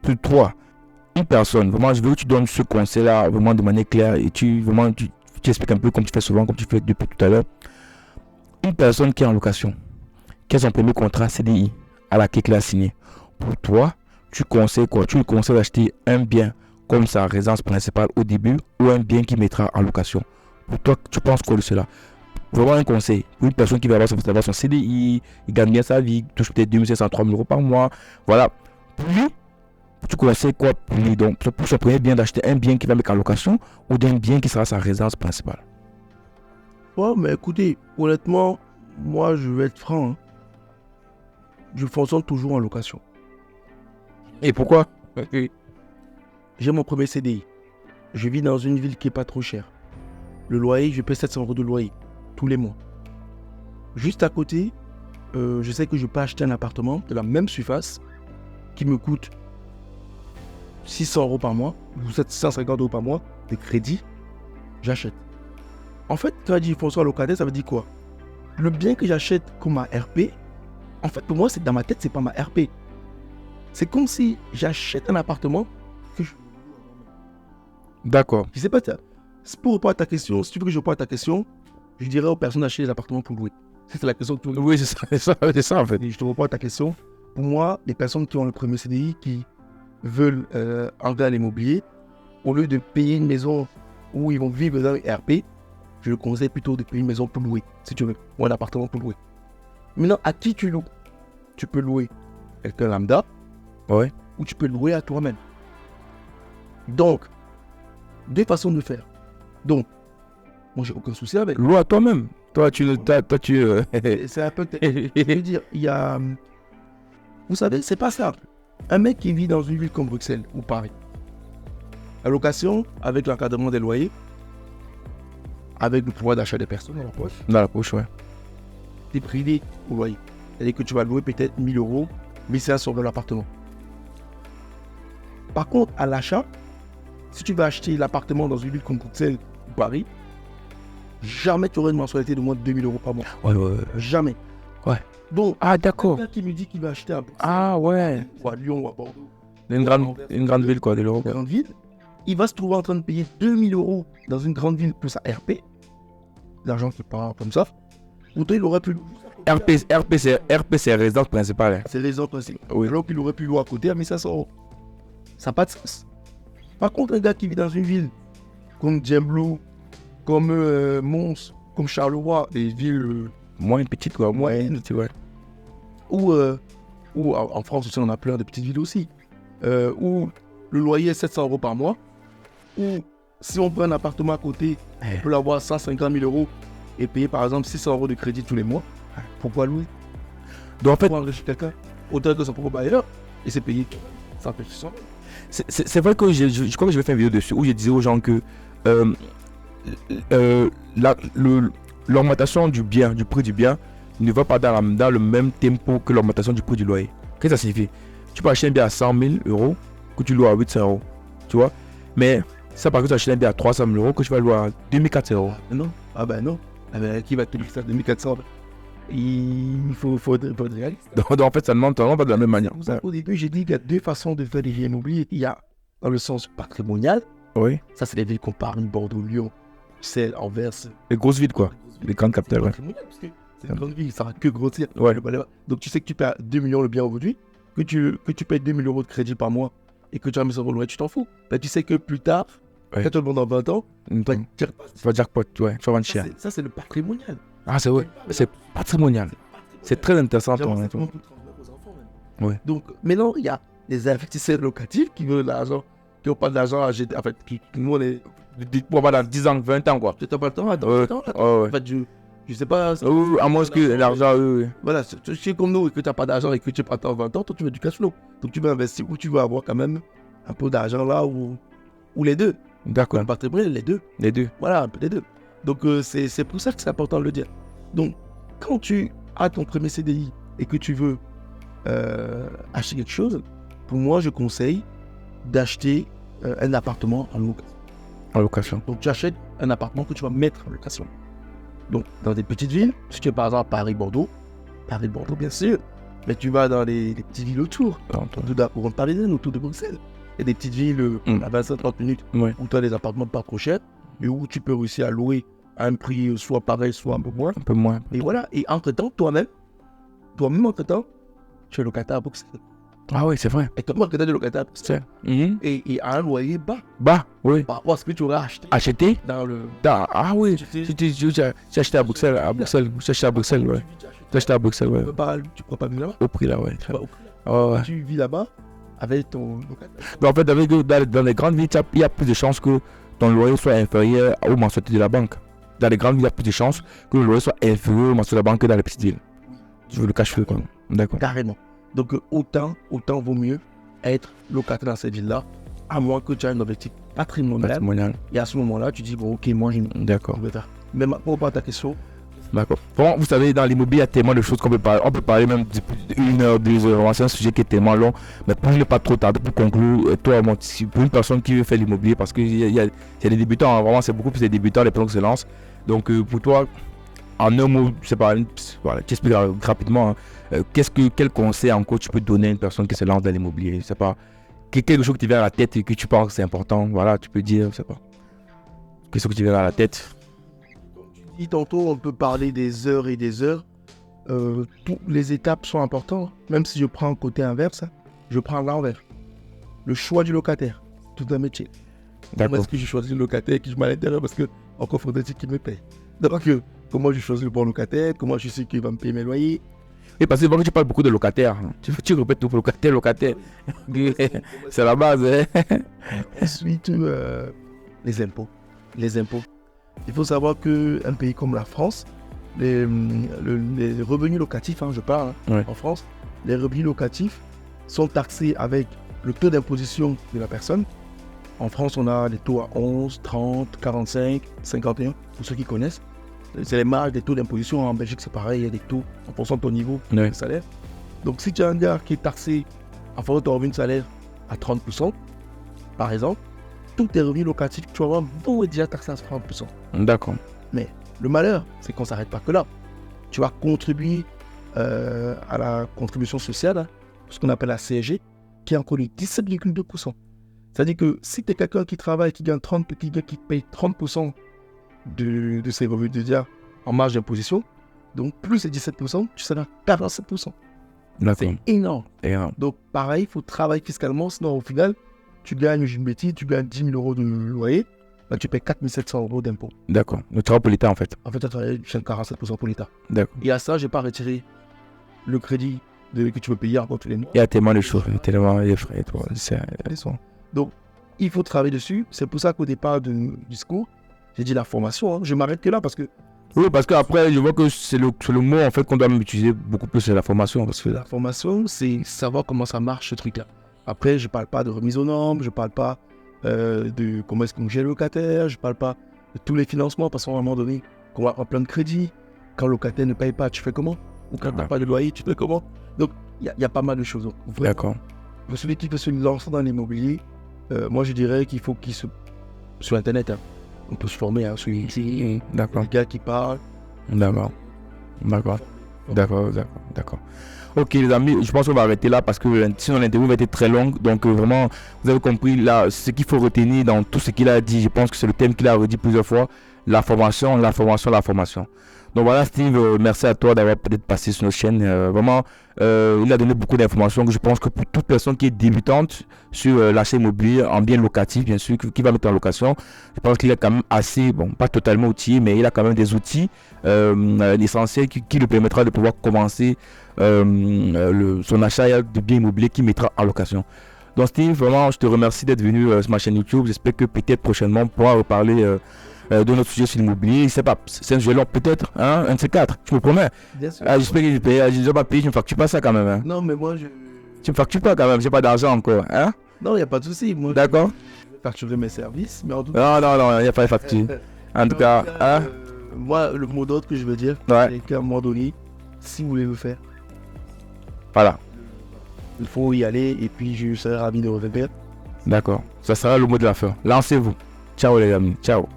Pour toi, une personne, vraiment, je veux que tu donnes ce conseil-là vraiment de manière claire et tu expliques un peu comme tu fais souvent, comme tu fais depuis tout à l'heure. Une personne qui est en location, qui a son premier contrat CDI à la qu'il a signé. Pour toi, tu conseilles quoi? Tu lui conseilles d'acheter un bien comme sa résidence principale au début ou un bien qui mettra en location? Pour toi, tu penses quoi de cela? Vraiment un conseil. Pour une personne qui va avoir son CDI, il gagne bien sa vie, touche peut-être 2500, 3000 euros par mois. Voilà. Pour lui, tu conseilles quoi pour lui? Donc, pour son premier bien, d'acheter un bien qui va mettre en location ou d'un bien qui sera sa résidence principale? Ouais, mais écoutez, honnêtement, moi, je vais être franc. Hein. Je fonctionne toujours en location. Et pourquoi? J'ai mon premier CDI. Je vis dans une ville qui n'est pas trop chère. Le loyer, je paie 700 euros de loyer tous les mois. Juste à côté, je sais que je peux acheter un appartement de la même surface qui me coûte 600 euros par mois ou 750 euros par mois de crédit. J'achète. En fait, quand je dis fonctionne en locataire, ça veut dire quoi? Le bien que j'achète comme ma RP, en fait, pour moi, c'est dans ma tête, c'est pas ma RP. C'est comme si j'achète un appartement que je... D'accord. Je sais pas, c'est pour répondre à ta question. Si tu veux que je réponde à ta question, je dirais aux personnes d'acheter des appartements pour louer. C'est la question que tu veux. Oui, c'est ça en fait. Et je te réponds à ta question. Pour moi, les personnes qui ont le premier CDI, qui veulent entrer à l'immobilier, au lieu de payer une maison où ils vont vivre dans un RP, je le conseille plutôt de payer une maison pour louer, si tu veux, ou un appartement pour louer. Maintenant, à qui tu loues? Tu peux louer quelqu'un lambda, Ouais. ou tu peux louer à toi-même. Donc, deux façons de faire. Donc, moi, j'ai aucun souci avec. Loue à toi-même. Toi, tu. C'est un peu... Je veux dire, il y a... Vous savez, c'est pas simple. Un mec qui vit dans une ville comme Bruxelles ou Paris, la location, avec l'encadrement des loyers, avec le pouvoir d'achat des personnes dans la poche, Dans la poche, ouais. t'es privé au loyer. C'est-à-dire que tu vas louer peut-être 1000 euros, 1500 euros l'appartement. Par contre, à l'achat, si tu vas acheter l'appartement dans une ville comme Bruxelles ou Paris, jamais tu auras une mensualité de moins de 2000 euros par mois. Ouais. Jamais. Ouais. Donc, Ah, d'accord. quelqu'un qui me dit qu'il va acheter à Bruxelles, Ah, ouais. ou à Lyon ou à Bordeaux, Une grande ville, quoi, de l'Europe. une grande ville, il va se trouver en train de payer 2000 euros dans une grande ville plus sa RP, l'argent qui part comme ça. Pourtant, il aurait pu... RP, c'est résidence principale. Hein. C'est les autres aussi. Oui. Alors qu'il aurait pu louer à côté à 1500 euros. Ça n'a pas de sens. Par contre, un gars qui vit dans une ville comme Djemblou, comme Mons, comme Charleroi, des villes Moins petite, quoi. moyennes, Tu vois. ou en France aussi, on a plein de petites villes aussi, où le loyer est 700 euros par mois, ou si on prend un appartement à côté, on peut l'avoir 150 000 euros et payer par exemple 600 euros de crédit tous les mois. Pourquoi louer? Donc, en fait, Pour enrichir quelqu'un, autant que son propre bailleur, et c'est payé. Ça fait 600 euros. c'est vrai que je crois que je vais faire une vidéo dessus où je disais aux gens que l'augmentation du prix du bien ne va pas dans le même tempo que l'augmentation du prix du loyer. Qu'est-ce que ça signifie? Tu peux acheter un bien à 100 000 euros que tu loues à 800 euros, tu vois. Mais ça, par contre, tu achètes un bien à 300 000 euros que tu vas louer à 2400 euros. Non. Ah ben non. Ah ben, qui va te dire ça 2400? Il faut être réaliste. Donc, en fait, ça ne monte pas de la même manière. Au début, j'ai dit qu'il y a deux façons de faire des villes immobilières. Il y a dans le sens patrimonial. Oui. Ça, c'est les villes qu'on parle, Bordeaux, Lyon, Bruxelles, Anvers. Les grosses villes, quoi. Les grandes capitales, ouais. Patrimonial, parce que c'est une grande ville, ça va que grossir. Ouais. Donc, tu sais que tu payes 2 millions le bien aujourd'hui, que tu payes 2 000 euros de crédit par mois et que tu as mis ça au loyer, tu t'en fous. Ben, tu sais que plus tard, Ouais. quand tu le vends dans 20 ans, tu vas dire, Tu vas jackpot, ouais. Tu vas vendre cher. ça, c'est le patrimonial. Ah, c'est vrai. C'est patrimonial. C'est très intéressant, ton Genre, ton- ça peut transmettre aux enfants, même. Ouais. Donc, maintenant, il y a des investisseurs locatifs qui veulent de l'argent, qui n'ont pas de l'argent à jeter. En fait, nous, on est. Pour avoir dans 10 ans, 20 ans, quoi. Tu n'as pas le temps, attends, Ouais. attends. Ouais. En fait, je sais pas. Oui, à moins que l'argent, oui. Voilà, c'est comme nous, et que tu n'as pas d'argent et que tu pas attends 20 ans, toi, tu veux du cash flow. Donc, tu veux investir ou tu veux avoir quand même un peu d'argent là ou les deux. D'accord. Le patrimoine, les deux. Les deux. Voilà, un peu les deux. Donc, c'est pour ça que c'est important de le dire. Donc, quand tu as ton premier CDI et que tu veux acheter quelque chose, pour moi, je conseille d'acheter un appartement en location. En location. Donc, tu achètes un appartement que tu vas mettre en location. Donc, dans des petites villes, si tu es par exemple à Paris-Bordeaux, bien sûr, Mais tu vas dans les petites villes autour, de la couronne parisienne, autour de Bruxelles. Il y a des petites villes à 25-30 minutes où tu as des appartements pas trop chers et où tu peux réussir à louer à un prix soit pareil, soit un peu moins. Un peu moins. Et voilà. Et entre-temps, toi-même, entre-temps, tu es locataire à Bruxelles. Ah oui, c'est vrai. Et toi-même, tu es locataire à Bruxelles. Et à un loyer bas. Bas, oui. Par rapport à ce que tu aurais acheté. Acheté dans le... Ah oui. J'ai acheté à Bruxelles. J'ai acheté à Bruxelles, ouais. J'ai acheté à Bruxelles, ouais. Tu prends pas mieux là-bas. Au prix là, ouais. Ouais. Tu vis là-bas avec ton locataire. Mais en fait, dans les grandes villes, il y a plus de chances que ton loyer soit inférieur aux mensualités de la banque. Dans les grandes villes, il y a plus de chances que le loyer soit inférieur aux mensualités de la banque que dans les petites villes. Je veux le cache-feu, quoi. D'accord. Carrément. Donc, autant vaut mieux être locataire dans cette ville-là, à moins que tu aies un objectif patrimonial. Et à ce moment-là, tu dis, bon, ok, moi, j'ai une. D'accord. Mais pour répondre à ta question. D'accord. Bon, vous savez, dans l'immobilier, il y a tellement de choses qu'on peut parler. On peut parler même d'une heure, 2 heures. C'est un sujet qui est tellement long. Mais pour ne pas trop tarder, pour conclure, toi, pour une personne qui veut faire l'immobilier, parce qu'il y a des débutants, hein, vraiment, c'est beaucoup plus des débutants, les personnes qui se lancent. Donc, pour toi, en un mot, je sais pas, voilà, tu expliques rapidement, hein, quel conseil encore tu peux donner à une personne qui se lance dans l'immobilier? Je sais pas, quelque chose qui te vient à la tête et que tu penses que c'est important, voilà, tu peux dire, je sais pas. Quelque chose qui te vient à la tête. Tantôt, on peut parler des heures et des heures. Toutes les étapes sont importantes. Même si je prends le côté inverse, je prends l'envers. Le choix du locataire, tout un métier. Comment est-ce que je choisis le locataire qui je mets à l'intérieur parce que encore faudrait-il qu'il me paye. Donc, comment je choisis le bon locataire, comment je sais qu'il va me payer mes loyers. Oui, parce que tu parles beaucoup de locataires. Tu répètes tout, locataire. C'est la base. Hein? Ensuite, les impôts. Il faut savoir qu'un pays comme la France, les revenus locatifs, je parle, en France, les revenus locatifs sont taxés avec le taux d'imposition de la personne. En France, on a des taux à 11, 30, 45, 51, pour ceux qui connaissent. C'est les marges des taux d'imposition. En Belgique, c'est pareil, il y a des taux en fonction de ton niveau de salaire. Donc, si tu as un gars qui est taxé en fonction de ton revenu de salaire à 30%, par exemple, tous tes revenus locatifs que tu vas avoir vont être déjà taxés à 30%. D'accord. Mais le malheur, c'est qu'on ne s'arrête pas que là. Tu vas contribuer à la contribution sociale, ce qu'on appelle la CSG, qui est encore de 17,2%. C'est-à-dire que si tu es quelqu'un qui travaille, qui gagne 30, qui paye 30% de ses revenus déjà en marge d'imposition, donc plus c'est 17%, tu seras à 47%. C'est énorme. Donc pareil, il faut travailler fiscalement, sinon au final, tu gagnes, j'ai une bêtise, tu gagnes 10 000 euros de loyer, là, tu payes 4 700 euros d'impôt. D'accord. Le travail pour l'État en fait. En fait, tu as travaillé 47% pour l'État. D'accord. Et à ça, je n'ai pas retiré le crédit que tu peux payer encore tous les mois. Il y a tellement de choses, tellement de frais. Donc, il faut travailler dessus. C'est pour ça qu'au départ du discours, j'ai dit la formation. Je m'arrête que là parce que... Oui, parce qu'après, je vois que c'est le mot en fait qu'on doit utiliser beaucoup plus, c'est la formation. Parce que la formation, c'est savoir comment ça marche ce truc-là. Après, je ne parle pas de remise aux normes, je ne parle pas de comment est-ce qu'on gère le locataire, je ne parle pas de tous les financements, parce qu'à un moment donné, qu'on va en plein de crédit, quand le locataire ne paye pas, tu fais comment? Ou quand tu n'as pas de loyer, tu fais comment? Donc, il y a pas mal de choses. D'accord. Pour celui qui veut se lancer dans l'immobilier, moi je dirais qu'il faut qu'il se... Sur Internet, on peut se former sur LinkedIn, d'accord. Les gars qui parlent. D'accord. Ok les amis, je pense qu'on va arrêter là parce que sinon l'interview va être très longue. Donc vraiment, vous avez compris là, ce qu'il faut retenir dans tout ce qu'il a dit. Je pense que c'est le thème qu'il a redit plusieurs fois. La formation. Donc voilà Steve, merci à toi d'avoir peut-être passé sur notre chaîne. Vraiment, il a donné beaucoup d'informations que je pense que pour toute personne qui est débutante sur l'achat immobilier en bien locatif, bien sûr, qui va mettre en location, je pense qu'il est quand même assez, bon, pas totalement outillé, mais il a quand même des outils essentiels qui lui permettra de pouvoir commencer son achat de biens immobiliers qu'il mettra en location. Donc Steve, vraiment, je te remercie d'être venu sur ma chaîne YouTube. J'espère que peut-être prochainement on pourra reparler de notre sujet sur l'immobilier. Je sais pas, c'est un sujet long peut-être, hein, un de ces quatre, je me promets. Bien sûr. J'espère que je ne vais pas payer, je ne me facture pas ça quand même. Hein. Non, mais moi Tu me factures pas quand même, j'ai pas d'argent encore. Hein? Non, il n'y a pas de souci. D'accord. Je vais facturer mes services, mais en tout cas... Non, il n'y a pas de facture. En tout cas, hein? Moi, le mot d'ordre que je veux dire, c'est qu'à un moment donné, si vous voulez le faire, voilà. Il faut y aller et puis je serai ravi de revenir. D'accord. Ça sera le mot de la fin. Lancez-vous. Ciao les amis. Ciao.